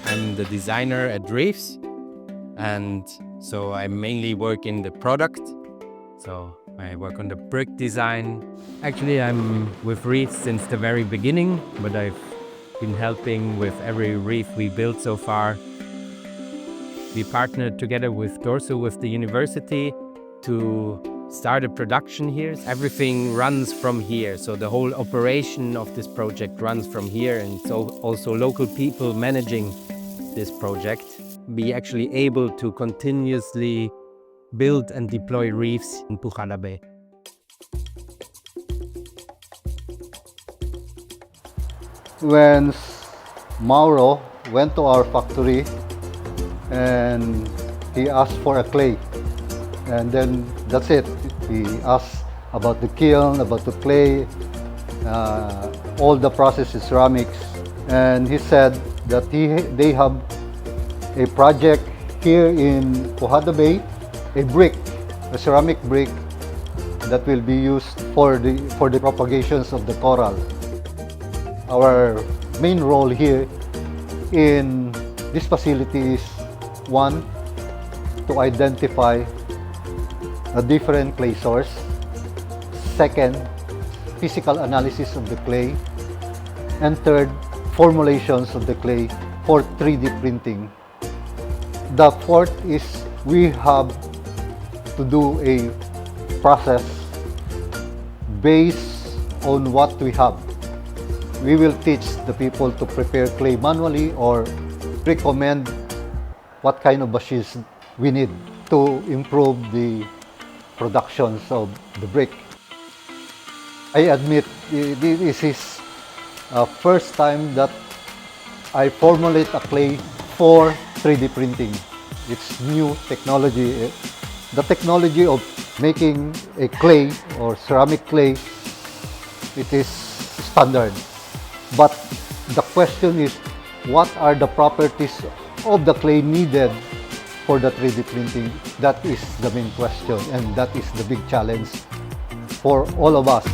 I'm the designer at Reefs, and so I mainly work in the product. So I work on the brick design. Actually, I'm with Reefs since the very beginning, but I've been helping with every reef we built so far. We partnered together with DOrSU, with the university, to start a production here. Everything runs from here, so the whole operation of this project runs from here, and so also local people managing this project be actually able to continuously build and deploy reefs in Puchala Bay. When Mauro went to our factory and he asked for a clay, and then that's it. He asked about the kiln, about the clay, all the process is ceramics, and he said that they have a project here in Puchala Bay, a ceramic brick that will be used for the propagations of the coral. Our main role here in this facility is, one, to identify a different clay source. Second, physical analysis of the clay. And third, formulations of the clay for 3D printing. The fourth is we have to do a process based on what we have. We will teach the people to prepare clay manually or recommend what kind of machines we need to improve the productions of the brick. I admit this is the first time that I formulate a clay for 3D printing. It's new technology. The technology of making a clay or ceramic clay, it is standard. But the question is, what are the properties of the clay needed for the 3D printing? That is the main question, and that is the big challenge for all of us.